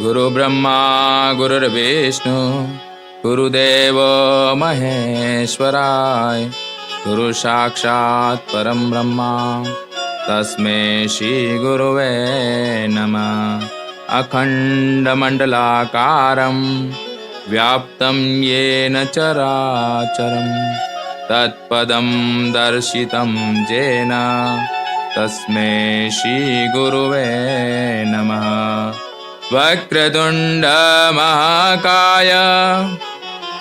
गुरु ब्रह्मा गुरुर्विष्णु गुरुदेव महेश्वराय गुरु साक्षात् परम ब्रह्मा तस्मै श्री गुरुवे नमः। अखंडमंडलाकारं व्याप्तं येन चराचरं तत्पदं दर्शितं येन तस्मै श्री गुरुवे नमः। वक्रतुंड महाकाय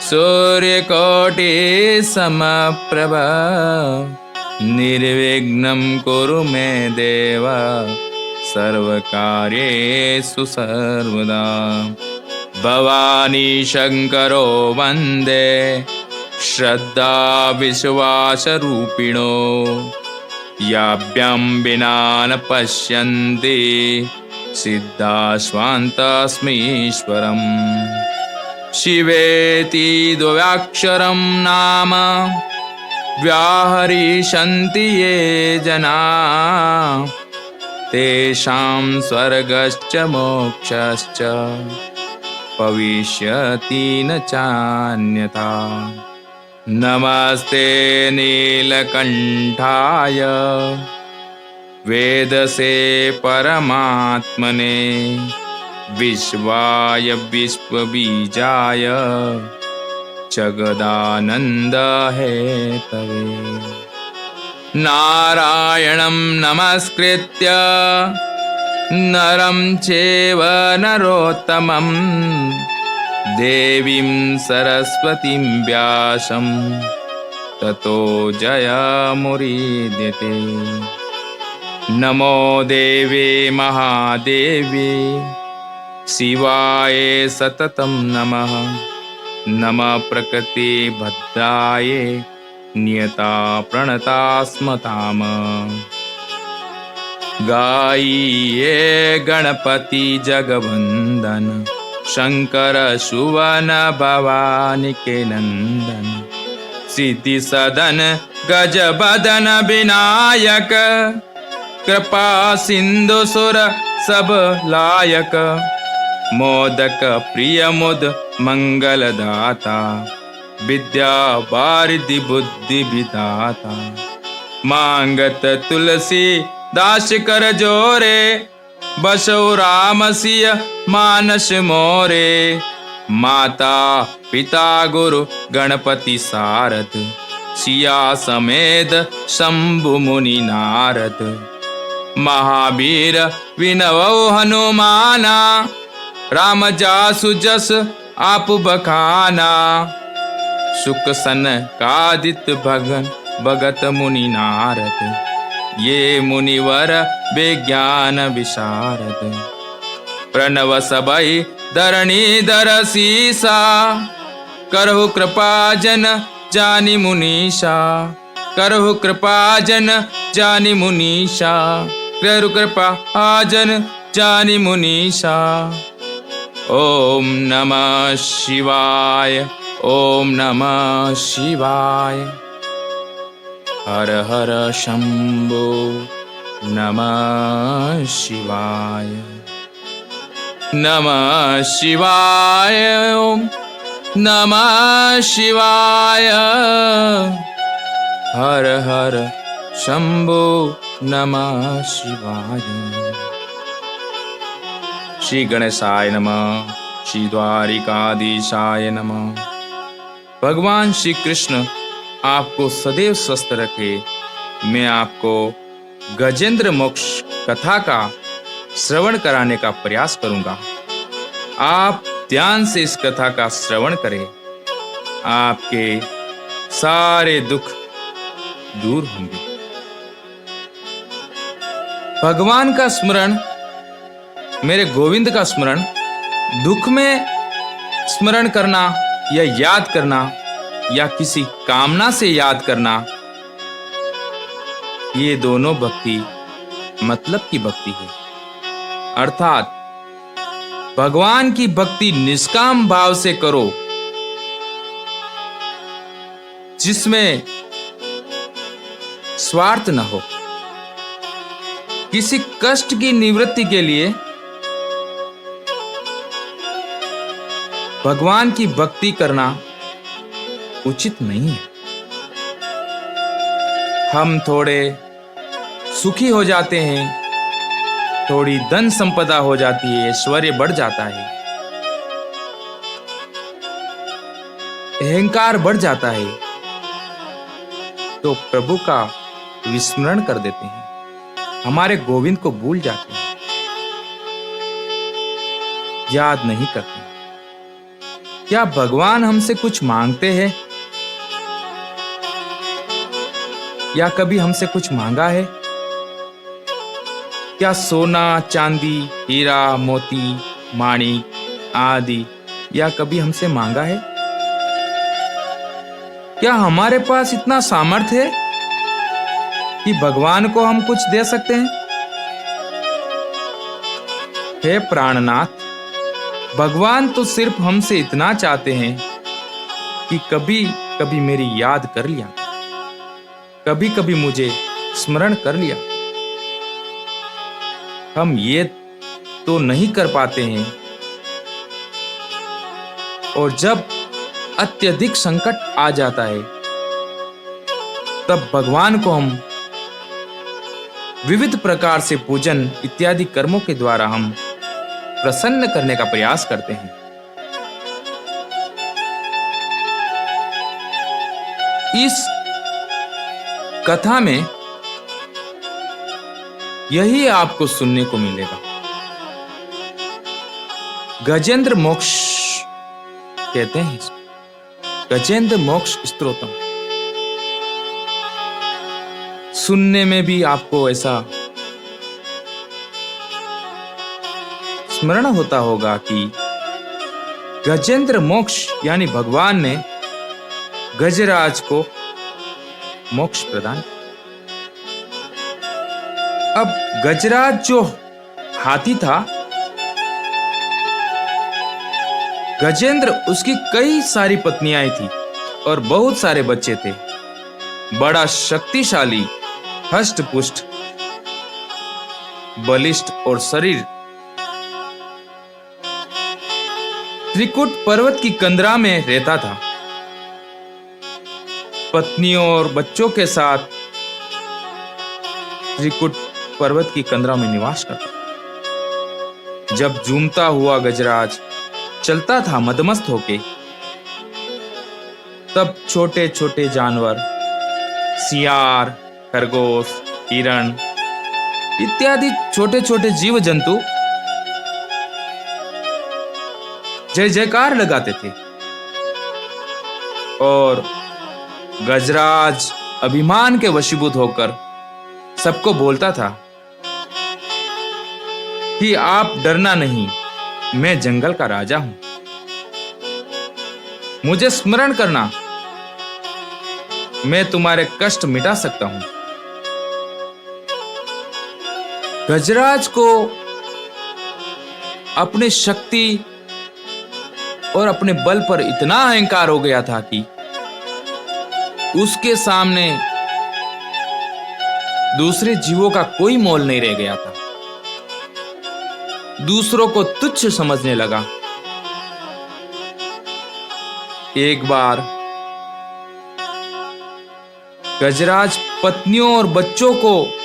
सूर्यकोटि समप्रभ निर्विघ्नं कुरु मे देव सर्वकार्येषु सर्वदा। भवानी शंकरो वंदे श्रद्धा विश्वासरूपिणो याभ्यां विना न पश्यन्ति सिद्धास्वान्तस्मीश्वरम्। शिवेति द्व्याक्षरं नाम व्याहरिषन्ति ये जना तेषां स्वर्गश्च मोक्षश्च भविष्यति न चान्यथा। नमस्ते नीलकण्ठाय वेदसे परमात्मने विश्वाय विश्वबीजाय जगदानंद हेतवे। नारायणं नमस्कृत्य नरं चैव नरोत्तमं देवीं सरस्वतीं व्यासं ततो जयमुदीरये। नमो देवे महादेवी शिवाय सततं नमः। नमः प्रकृति भद्राये नियता प्रणता स्मताम। गाइए गणपति जगवंदन शंकर सुवन भवानी के नंदन। सिद्धि सदन गज बदन विनायक कृपा सिंधु सुर सब लायक। मोदक प्रिय मुद मंगल दाता विद्या वारिधि बुद्धि विधाता। मांगत तुलसी दास कर जोरे बसो राम सिय मानस मोरे। माता पिता गुरु गणपति सारद सिया समेत शंभु मुनि नारद। महावीर विनवो हनुमाना राम जासु जस आप बखाना। सुख सन कादित भगन भगत मुनि नारद ये मुनिवर विज्ञान विशारद। प्रणव सबई धरणी धर सीसा करहु कृपा जन जानि मुनीषा। करहु कृपा जन जानि मुनीषा करहु कृपा जन जानि मुनीषा। ओम नमः शिवाय ओम नमः शिवाय। हर हर शंभो नमः शिवाय। नमः शिवाय ओम नमः शिवाय। हर हर शंभो नमः शिवाय। श्री गणेशाय नमः। श्री द्वारिकाधीशाय नमः। भगवान श्री कृष्ण आपको सदैव स्वस्थ रखे। मैं आपको गजेंद्र मोक्ष कथा का श्रवण कराने का प्रयास करूंगा। आप ध्यान से इस कथा का श्रवण करें। आपके सारे दुख दूर होंगे। भगवान का स्मरण मेरे गोविंद का स्मरण दुख में स्मरण करना या याद करना या किसी कामना से याद करना, ये दोनों भक्ति मतलब की भक्ति है। अर्थात भगवान की भक्ति निष्काम भाव से करो जिसमें स्वार्थ न हो। किसी कष्ट की निवृत्ति के लिए भगवान की भक्ति करना उचित नहीं है। हम थोड़े सुखी हो जाते हैं, थोड़ी धन संपदा हो जाती है, ऐश्वर्य बढ़ जाता है, अहंकार बढ़ जाता है, तो प्रभु का विस्मरण कर देते हैं, हमारे गोविंद को भूल जाते हैं, याद नहीं करते। क्या भगवान हमसे कुछ मांगते हैं या कभी हमसे कुछ मांगा है? क्या सोना, चांदी, हीरा, मोती, माणिक आदि या कभी हमसे मांगा है? क्या हमारे पास इतना सामर्थ्य है कि भगवान को हम कुछ दे सकते हैं? हे प्राणनाथ, भगवान तो सिर्फ हमसे इतना चाहते हैं कि कभी कभी मेरी याद कर लिया, कभी कभी मुझे स्मरण कर लिया। हम ये तो नहीं कर पाते हैं, और जब अत्यधिक संकट आ जाता है तब भगवान को हम विविध प्रकार से पूजन इत्यादि कर्मों के द्वारा हम प्रसन्न करने का प्रयास करते हैं। इस कथा में यही आपको सुनने को मिलेगा। गजेंद्र मोक्ष कहते हैं इसको, गजेंद्र मोक्ष स्तोत्रम। सुनने में भी आपको ऐसा स्मरण होता होगा कि गजेंद्र मोक्ष यानी भगवान ने गजराज को मोक्ष प्रदान। अब गजराज जो हाथी था, गजेंद्र उसकी कई सारी पत्नियां थी और बहुत सारे बच्चे थे। बड़ा शक्तिशाली, हष्ट-पुष्ट, बलिष्ठ और शरीर। त्रिकुट पर्वत की कंदरा में रहता था। पत्नियों और बच्चों के साथ त्रिकुट पर्वत की कंदरा में निवास करता। जब झूमता हुआ गजराज चलता था मदमस्त होके, तब छोटे छोटे जानवर, सियार, खरगोश, हिरण इत्यादि छोटे छोटे जीव जंतु जय जयकार लगाते थे, और गजराज अभिमान के वशीभूत होकर सबको बोलता था कि आप डरना नहीं, मैं जंगल का राजा हूं, मुझे स्मरण करना, मैं तुम्हारे कष्ट मिटा सकता हूं। गजराज को अपनी शक्ति और अपने बल पर इतना अहंकार हो गया था कि उसके सामने दूसरे जीवों का कोई मोल नहीं रह गया था। दूसरों को तुच्छ समझने लगा। एक बार गजराज पत्नियों और बच्चों को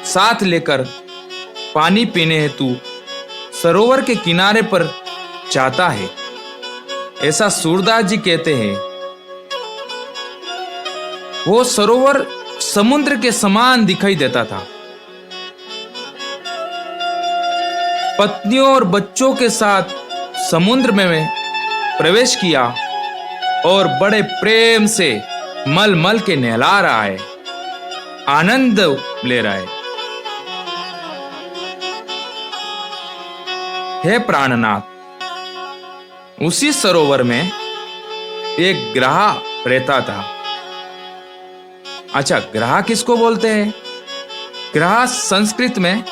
साथ लेकर पानी पीने हेतु सरोवर के किनारे पर जाता है। ऐसा सूरदास जी कहते हैं। वो सरोवर समुद्र के समान दिखाई देता था। पत्नियों और बच्चों के साथ समुद्र में प्रवेश किया और बड़े प्रेम से मल मल के नहला रहा है, आनंद ले रहा है। हे प्राणनाथ, उसी सरोवर में एक ग्राह रहता था। अच्छा, ग्राह किसको बोलते हैं? ग्राह संस्कृत में,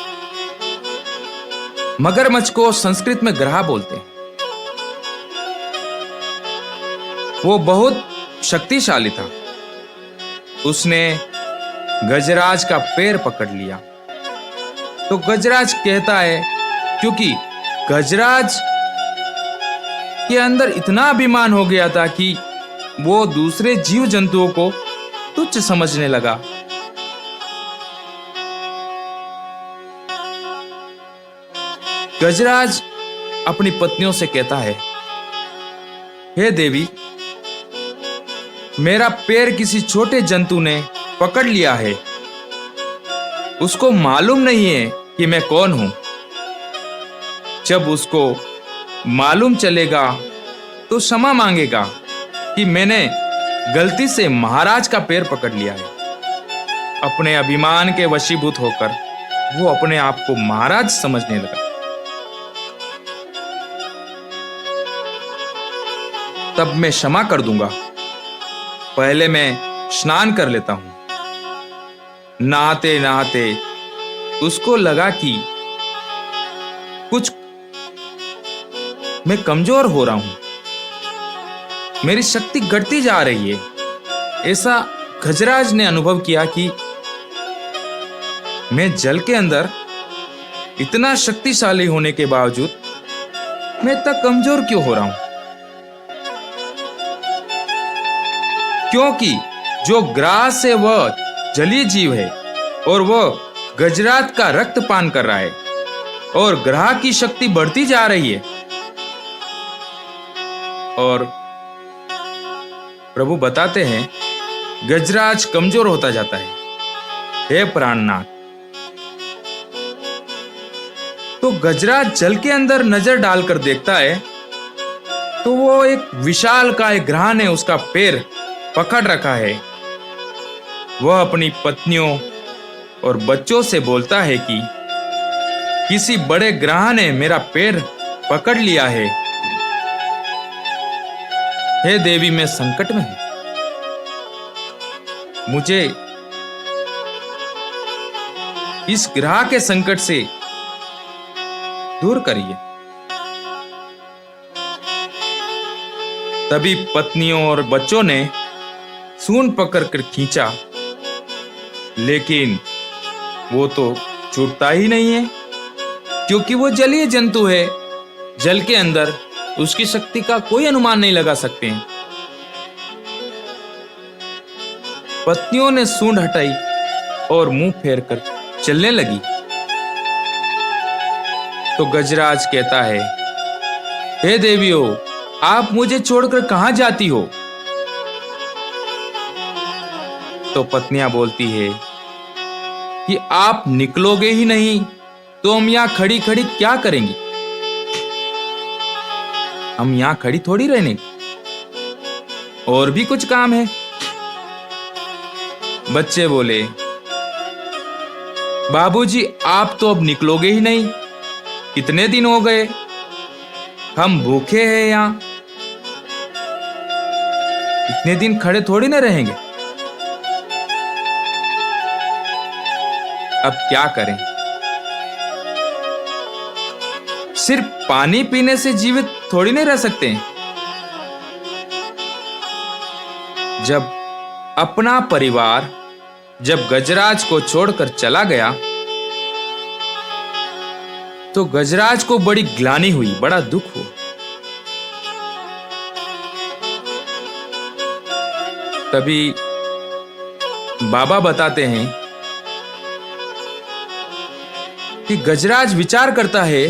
मगरमच्छ को संस्कृत में ग्राह बोलते हैं। वो बहुत शक्तिशाली था। उसने गजराज का पैर पकड़ लिया। तो गजराज कहता है, क्योंकि गजराज के अंदर इतना अभिमान हो गया था कि वो दूसरे जीव जंतुओं को तुच्छ समझने लगा। गजराज अपनी पत्नियों से कहता है, हे देवी, मेरा पैर किसी छोटे जंतु ने पकड़ लिया है। उसको मालूम नहीं है कि मैं कौन हूं। जब उसको मालूम चलेगा तो क्षमा मांगेगा कि मैंने गलती से महाराज का पैर पकड़ लिया है। अपने अभिमान के वशीभूत होकर वो अपने आप को महाराज समझने लगा। तब मैं क्षमा कर दूंगा। पहले मैं स्नान कर लेता हूं। नहाते नहाते उसको लगा कि कुछ मैं कमजोर हो रहा हूं, मेरी शक्ति घटती जा रही है। ऐसा गजराज ने अनुभव किया कि मैं जल के अंदर इतना शक्तिशाली होने के बावजूद मैं इतना कमजोर क्यों हो रहा हूं? क्योंकि जो ग्रास है वह जलीय जीव है और वह गजराज का रक्त पान कर रहा है और ग्रह की शक्ति बढ़ती जा रही है। और प्रभु बताते हैं गजराज कमजोर होता जाता है। हे प्राणनाथ, तो गजराज जल के अंदर नजर डालकर देखता है तो वो एक विशालकाय ग्रह ने उसका पैर पकड़ रखा है। वह अपनी पत्नियों और बच्चों से बोलता है कि किसी बड़े ग्रह ने मेरा पैर पकड़ लिया है। हे देवी, मैं संकट में हूं, मुझे इस ग्रह के संकट से दूर करिए। तभी पत्नियों और बच्चों ने सूंड पकड़कर खींचा, लेकिन वो तो छूटता ही नहीं है, क्योंकि वो जलीय जंतु है। जल के अंदर उसकी शक्ति का कोई अनुमान नहीं लगा सकते हैं। पत्नियों ने सूंड हटाई और मुंह फेरकर चलने लगी। तो गजराज कहता है, हे देवियों, आप मुझे छोड़कर कहां जाती हो? तो पत्नियां बोलती है कि आप निकलोगे ही नहीं तो हम यहां खड़ी खड़ी क्या करेंगी? हम यहां खड़ी थोड़ी रहने, और भी कुछ काम है। बच्चे बोले, बाबूजी, आप तो अब निकलोगे ही नहीं। कितने दिन हो गए, हम भूखे हैं यहां, इतने दिन खड़े थोड़ी ना रहेंगे। अब क्या करें? सिर्फ पानी पीने से जीवित थोड़ी नहीं रह सकते। जब अपना परिवार जब गजराज को छोड़कर चला गया तो गजराज को बड़ी ग्लानि हुई, बड़ा दुख हुआ। तभी बाबा बताते हैं कि गजराज विचार करता है,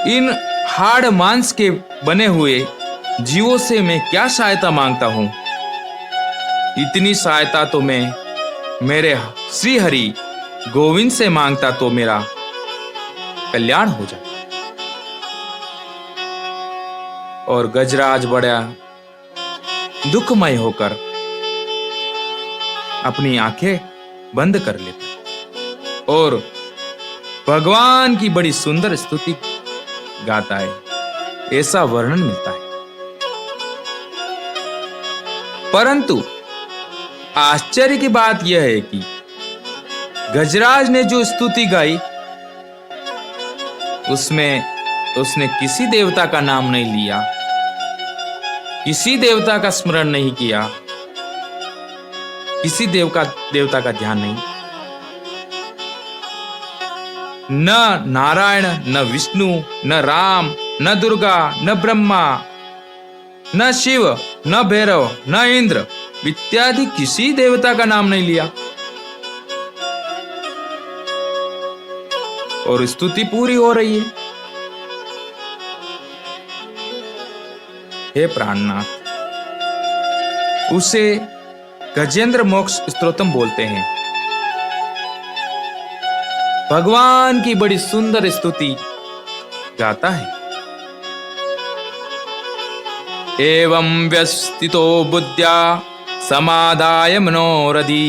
इन हाड़ मांस के बने हुए जीवों से मैं क्या सहायता मांगता हूं? इतनी सहायता तो मैं मेरे श्री हरि गोविंद से मांगता तो मेरा कल्याण हो जाए। और गजराज बड़ा दुखमय होकर अपनी आंखें बंद कर लेता और भगवान की बड़ी सुंदर स्तुति गाता है। ऐसा वर्णन मिलता है। परंतु आश्चर्य की बात यह है कि गजराज ने जो स्तुति गाई उसमें उसने किसी देवता का नाम नहीं लिया, किसी देवता का स्मरण नहीं किया, किसी देवता का ध्यान नहीं। न नारायण, न विष्णु, न राम, न दुर्गा, न ब्रह्मा, न शिव, न भैरव, न इंद्र इत्यादि किसी देवता का नाम नहीं लिया। और स्तुति पूरी हो रही है। हे प्राणनाथ, उसे गजेंद्र मोक्ष स्तोत्रम बोलते हैं। भगवान की बड़ी सुंदर स्तुति गाता है। एवं व्यस्थितो बुद्ध्या समादाय मनोरथी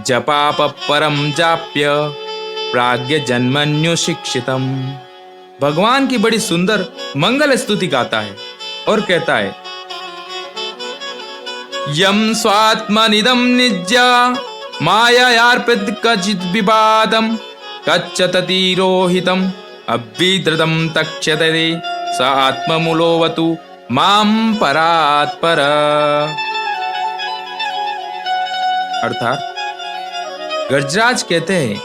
जपाप परम जाप्य प्राज्ञ जन्मन्यो शिक्षितम। भगवान की बड़ी सुंदर मंगल स्तुति गाता है और कहता है, यम स्वात्मनिदम निज्या मायायार्पित कचित विवादम कच्चततिरोहितम अव्यद्रदम तक्ष्यते स आत्ममूलोवतु माम परात्पर। अर्थात गजराज कहते हैं,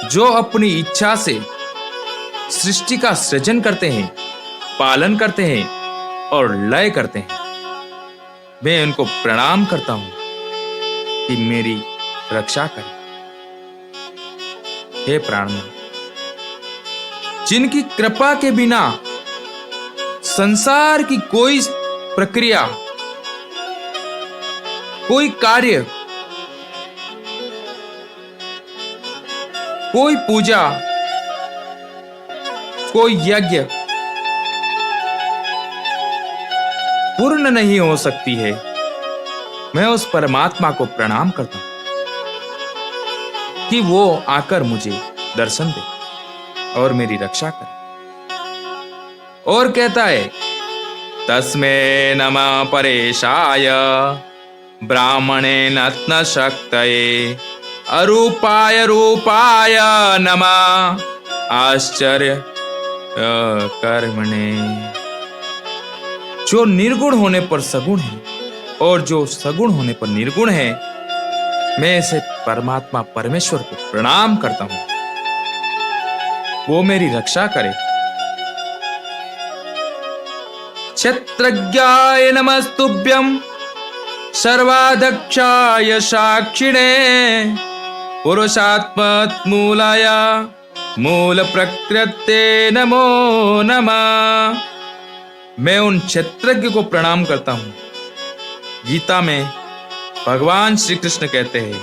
जो अपनी इच्छा से सृष्टि का सृजन करते हैं, पालन करते हैं और लय करते हैं, मैं उनको प्रणाम करता हूं कि मेरी रक्षा करें। हे प्राणनाथ, जिनकी कृपा के बिना संसार की कोई प्रक्रिया, कोई कार्य, कोई पूजा, कोई यज्ञ पूर्ण नहीं हो सकती है, मैं उस परमात्मा को प्रणाम करता हूं कि वो आकर मुझे दर्शन दे और मेरी रक्षा करे। और कहता है, तस्मै नमः परेशाय ब्राह्मणे नत्न शक्तये अरूपाय रूपाय नमः आश्चर्य कर्मणे। जो निर्गुण होने पर सगुण है और जो सगुण होने पर निर्गुण है, मैं ऐसे परमात्मा परमेश्वर को प्रणाम करता हूं, वो मेरी रक्षा करे। क्षत्रज्ञाय नमस्तुभ्यं सर्वाध्यक्षाय साक्षिणे पुरुषात्मूलाय मूल प्रकृते नमो नमः। मैं उन क्षत्रज्ञ को प्रणाम करता हूं। गीता में भगवान श्री कृष्ण कहते हैं,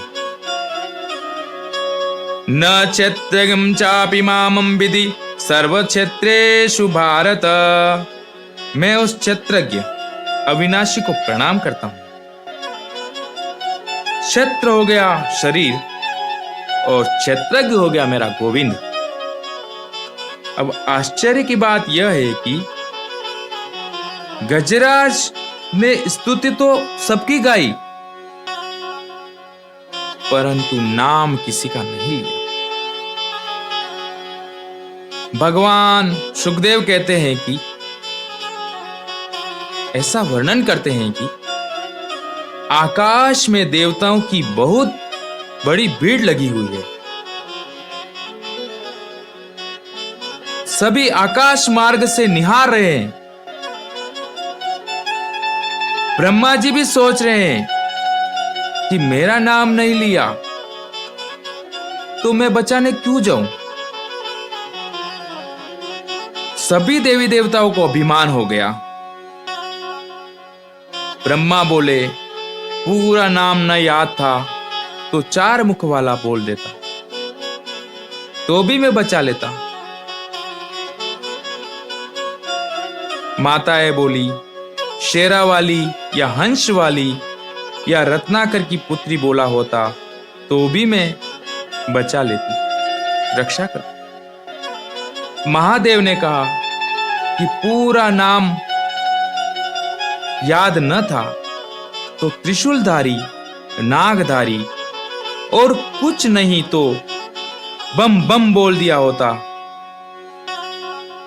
न क्षत्रज्ञं चापि मामं विद्धि सर्व क्षेत्रेषु भारत। मैं उस क्षत्रज्ञ अविनाशी को प्रणाम करता हूं। क्षत्र हो गया शरीर और क्षत्रज्ञ हो गया मेरा गोविंद। अब आश्चर्य की बात यह है कि गजराज ने स्तुति तो सबकी गाई, परंतु नाम किसी का नहीं लिया। भगवान सुखदेव कहते हैं कि ऐसा वर्णन करते हैं कि आकाश में देवताओं की बहुत बड़ी भीड़ लगी हुई है। सभी आकाश मार्ग से निहार रहे हैं। ब्रह्मा जी भी सोच रहे हैं कि मेरा नाम नहीं लिया तो मैं बचाने क्यों जाऊं। सभी देवी देवताओं को अभिमान हो गया। ब्रह्मा बोले, पूरा नाम न याद था तो 4 मुख वाला बोल देता तो भी मैं बचा लेता। माताएं बोली, शेरा वाली या हंस वाली या रत्नाकर की पुत्री बोला होता तो भी मैं बचा लेती, रक्षा कर। महादेव ने कहा कि पूरा नाम याद न था तो त्रिशूलधारी, नागधारी और कुछ नहीं तो बम बम बोल दिया होता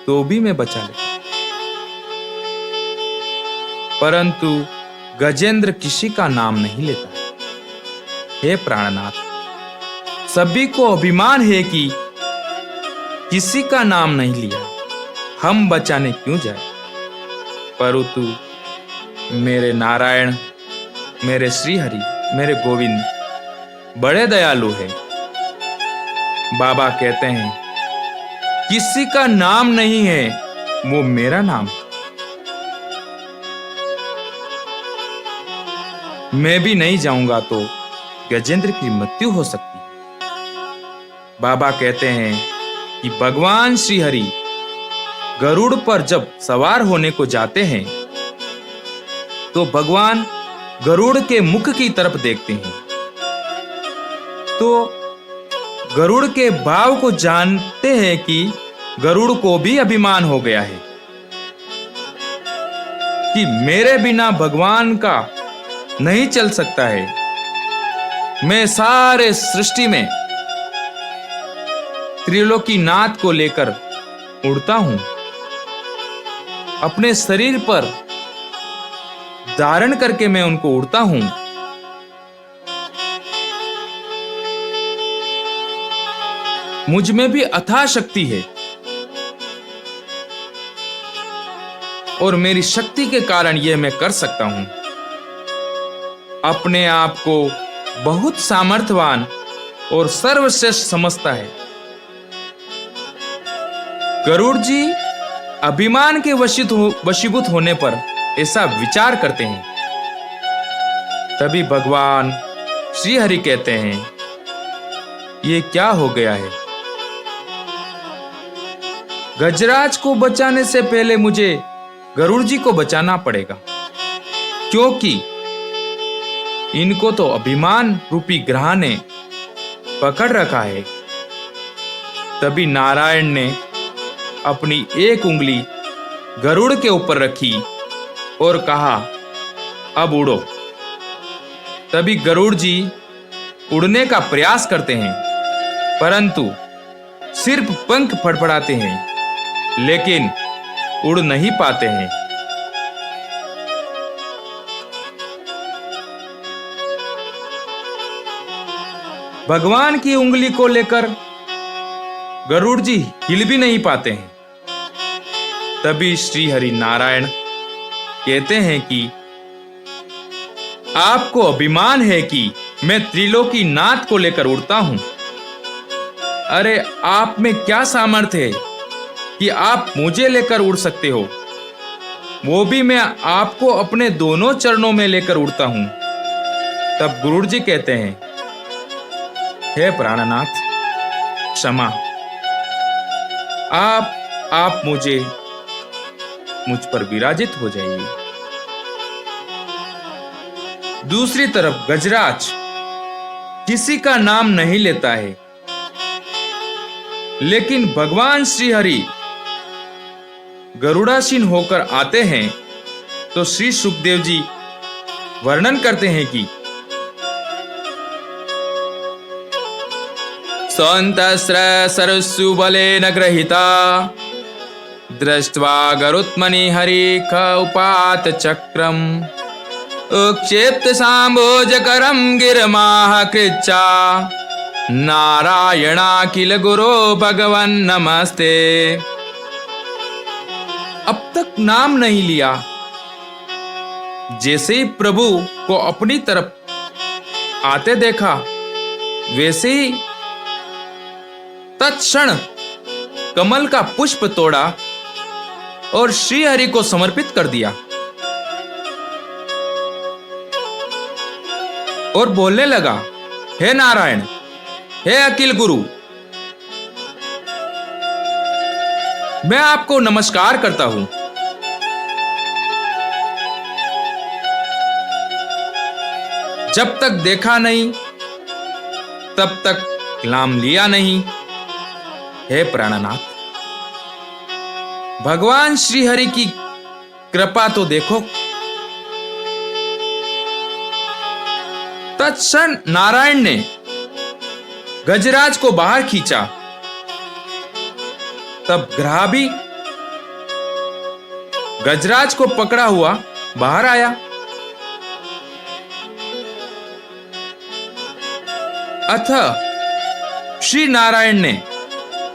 तो भी मैं बचा लेता। परंतु गजेंद्र किसी का नाम नहीं लेता। हे प्राणनाथ, सभी को अभिमान है कि किसी का नाम नहीं लिया, हम बचाने क्यों जाए। परंतु मेरे नारायण, मेरे श्रीहरि, मेरे गोविंद बड़े दयालु है। बाबा कहते हैं किसी का नाम नहीं है, वो मेरा नाम है। मैं भी नहीं जाऊंगा तो गजेंद्र की मृत्यु हो सकती है। बाबा कहते हैं कि भगवान श्री हरि गरुड़ पर जब सवार होने को जाते हैं तो भगवान गरुड़ के मुख की तरफ देखते हैं, तो गरुड़ के भाव को जानते हैं कि गरुड़ को भी अभिमान हो गया है कि मेरे बिना भगवान का नहीं चल सकता है। मैं सारे सृष्टि में त्रिलोकीनाथ को लेकर उड़ता हूं, अपने शरीर पर धारण करके मैं उनको उड़ता हूं। मुझ में भी अथाह शक्ति है और मेरी शक्ति के कारण यह मैं कर सकता हूं। अपने आप को बहुत सामर्थ्यवान और सर्वश्रेष्ठ समझता है। गरुड़ जी अभिमान के वशीभूत होने पर ऐसा विचार करते हैं। तभी भगवान श्री हरि कहते हैं ये क्या हो गया है। गजराज को बचाने से पहले मुझे गरुड़ जी को बचाना पड़ेगा, क्योंकि इनको तो अभिमान रूपी ग्रह ने पकड़ रखा है। तभी नारायण ने अपनी एक उंगली गरुड़ के ऊपर रखी और कहा अब उड़ो। तभी गरुड़ जी उड़ने का प्रयास करते हैं, परंतु सिर्फ पंख फड़फड़ाते हैं, लेकिन उड़ नहीं पाते हैं। भगवान की उंगली को लेकर गरुड़ जी हिल भी नहीं पाते हैं। तभी श्री हरि नारायण कहते हैं कि आपको अभिमान है कि मैं त्रिलोकीनाथ को लेकर उड़ता हूं। अरे आप में क्या सामर्थ्य है कि आप मुझे लेकर उड़ सकते हो, वो भी मैं आपको अपने दोनों चरणों में लेकर उड़ता हूं। तब गरुड़ जी कहते हैं हे प्राणनाथ, क्षमा, आप मुझ पर विराजित हो जाइए। दूसरी तरफ गजराज किसी का नाम नहीं लेता है, लेकिन भगवान श्री हरि गरुड़ासीन होकर आते हैं तो श्री सुखदेव जी वर्णन करते हैं कि सौन्तस्र सरस्सु बलेन गृहीता दृष्ट्वा गरुत्मनि हरिख उपात चक्रम उक्षेप्त साम्भोजकरं गिरमाह कृच्छा नारायणाखिल गुरो भगवन् नमस्ते। अब तक नाम नहीं लिया। जैसे ही प्रभु को अपनी तरफ आते देखा, वैसे ही तत्क्षण कमल का पुष्प तोड़ा और श्री हरि को समर्पित कर दिया और बोलने लगा, हे नारायण, हे अखिल गुरु, मैं आपको नमस्कार करता हूं। जब तक देखा नहीं तब तक नाम लिया नहीं। हे प्राणनाथ, भगवान श्री हरि की कृपा तो देखो। तत्क्षण नारायण ने गजराज को बाहर खींचा। तब ग्रह भी गजराज को पकड़ा हुआ बाहर आया। अतः श्री नारायण ने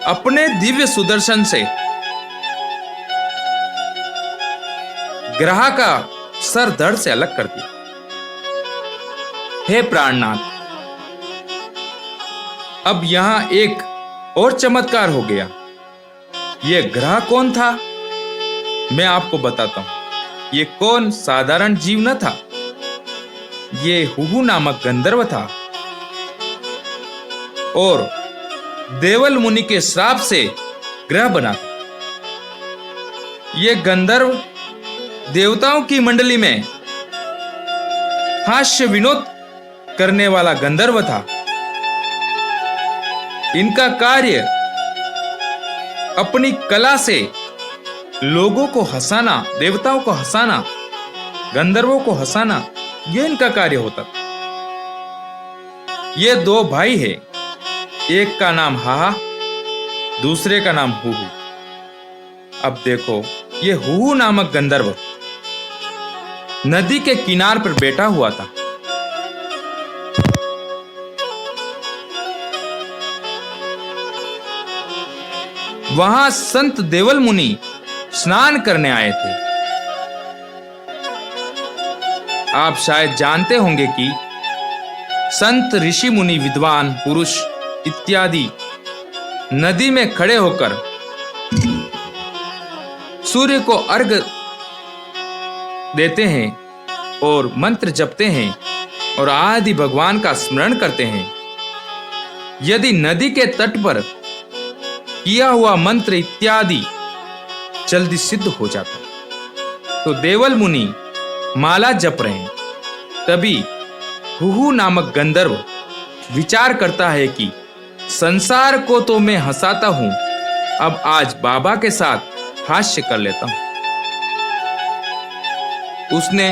अपने दिव्य सुदर्शन से ग्रह का सर धड़ से अलग कर दिया। हे प्राणनाथ, अब यहां एक और चमत्कार हो गया। यह ग्रह कौन था, मैं आपको बताता हूं। यह कौन साधारण जीव न था, ये हुहु नामक गंधर्व था और देवल मुनि के श्राप से ग्रह बना था। यह गंधर्व देवताओं की मंडली में हास्य विनोद करने वाला गंधर्व था। इनका कार्य अपनी कला से लोगों को हंसाना, देवताओं को हंसाना, गंधर्वों को हंसाना, यह इनका कार्य होता था। ये दो भाई हैं, एक का नाम हाहा, दूसरे का नाम हुहु। अब देखो, ये हुहु नामक गंधर्व नदी के किनार पर बैठा हुआ था। वहां संत देवल मुनि स्नान करने आए थे। आप शायद जानते होंगे कि संत, ऋषि, मुनि, विद्वान पुरुष इत्यादि नदी में खड़े होकर सूर्य को अर्घ्य देते हैं और मंत्र जपते हैं और आदि भगवान का स्मरण करते हैं। यदि नदी के तट पर किया हुआ मंत्र इत्यादि जल्दी सिद्ध हो जाता, तो देवल मुनि माला जप रहे हैं। तभी हुहु नामक गंधर्व विचार करता है कि संसार को तो मैं हंसाता हूं, अब आज बाबा के साथ हास्य कर लेता हूं। उसने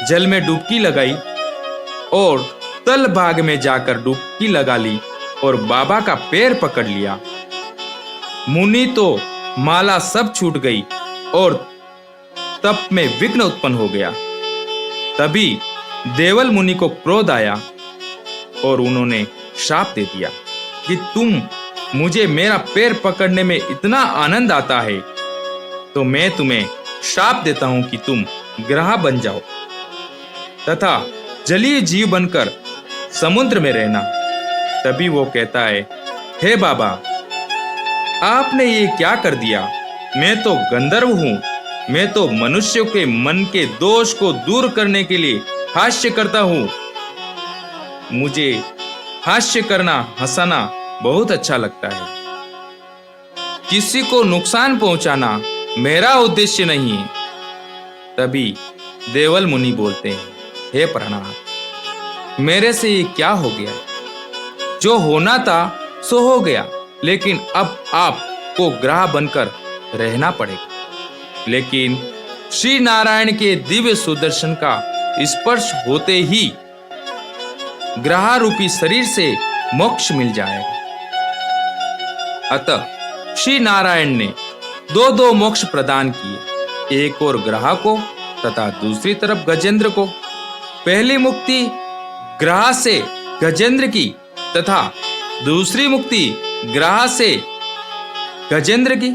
जल में डुबकी लगाई और तल भाग में जाकर डुबकी लगा ली और बाबा का पैर पकड़ लिया। मुनि तो माला सब छूट गई और तप में विघ्न उत्पन्न हो गया। तभी देवल मुनि को क्रोध आया और उन्होंने श्राप दे दिया कि तुम मुझे मेरा पैर पकड़ने में इतना आनंद आता है, तो मैं तुम्हें श्राप देता हूं कि तुम ग्रह बन जाओ तथा जलीय जीव बनकर समुद्र में रहना। तभी वो कहता है, हे बाबा, आपने ये क्या कर दिया? मैं तो गंधर्व हूं, मैं तो मनुष्यों के मन के दोष को दूर करने के लिए हास्य करता हूं। मुझे हास्य करना, हंसाना बहुत अच्छा लगता है। किसी को नुकसान पहुंचाना मेरा उद्देश्य नहीं है। तभी देवल मुनि बोलते हैं, हे प्राणनाथ, मेरे से ये क्या हो गया? जो होना था सो हो गया, लेकिन अब आपको ग्रह बनकर रहना पड़ेगा। लेकिन श्री नारायण के दिव्य सुदर्शन का स्पर्श होते ही ग्रह रूपी शरीर से मोक्ष मिल जाएगा। अतः श्री नारायण ने दो दो मोक्ष प्रदान किए, एक और ग्रह को तथा दूसरी तरफ गजेंद्र को। पहली मुक्ति ग्रह से गजेंद्र की तथा दूसरी मुक्ति ग्रह से गजेंद्र की,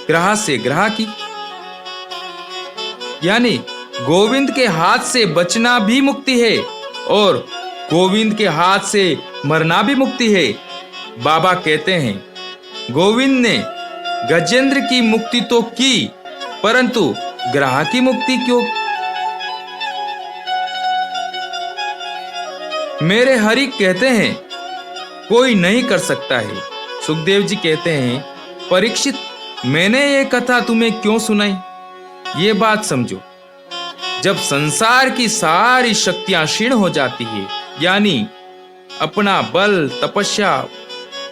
ग्रह से ग्रह की। यानी गोविंद के हाथ से बचना भी मुक्ति है और गोविंद के हाथ से मरना भी मुक्ति है। बाबा कहते हैं, गोविंद ने गजेंद्र की मुक्ति तो की, परंतु ग्रह की मुक्ति क्यों? मेरे हरि कहते हैं, कोई नहीं कर सकता है। सुखदेव जी कहते हैं, परीक्षित, मैंने ये कथा तुम्हें क्यों सुनाई? ये बात समझो, जब संसार की सारी शक्तियां क्षीण हो जाती है, यानी अपना बल, तपस्या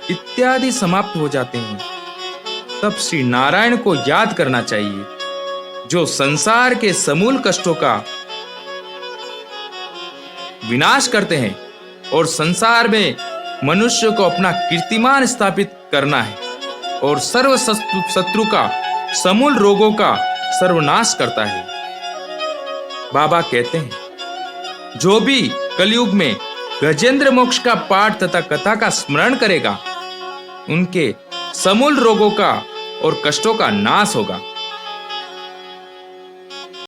इत्यादि समाप्त हो जाते हैं, तब श्री नारायण को याद करना चाहिए, जो संसार के समूल कष्टों का विनाश करते हैं और संसार में मनुष्य को अपना कीर्तिमान स्थापित करना है और सर्व शत्रु का, समूल रोगों का सर्वनाश करता है। बाबा कहते हैं, जो भी कलयुग में गजेंद्र मोक्ष का पाठ तथा कथा का स्मरण करेगा, उनके समूल रोगों का और कष्टों का नाश होगा।